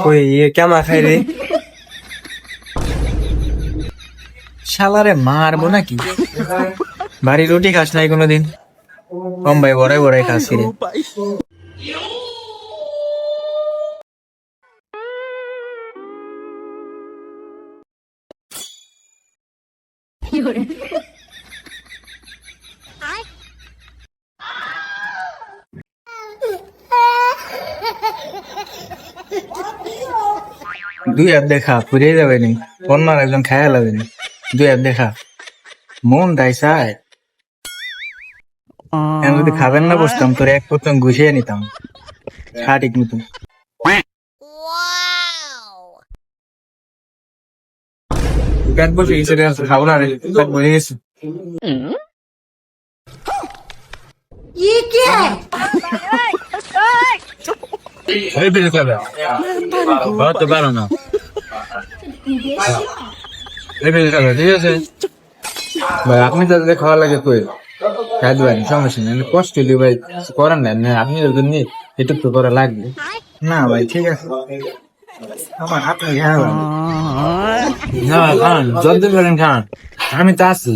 ওই কেমা খাই রে? শালারে মারবো নাকি? বাড়ি রুটি খাস নাই কোনোদিন? কম ভাই বড়াই বড়াই খাসি রে। দুই হাত দেখা পুড়িয়ে যাবে নি, অন্য একজন খায়া যাবে নি। দুই হাত দেখা মন তাই চায়। আমি যদি খাবেন না বসতাম তোর এক প্রথম গুছিয়ে নিতাম সঠিক মতো। পেট বসে গেছে রে, খাবো না রে, পেট ভরে গেছে। এই বেশি খাবে তো পারো না, এই বেশি খাবে ঠিক আছে ভাই। আপনি তাদের খাওয়া লাগে কই খাই দেবেন, সমস্যা নেই, কষ্ট হলে ভাই করেন না, আপনি জন্য এটুক তো করা লাগবে না ভাই। ঠিক আছে আমার আপনি খাবেন না, খান যতদিন পারেন খান, আমি তো আছি।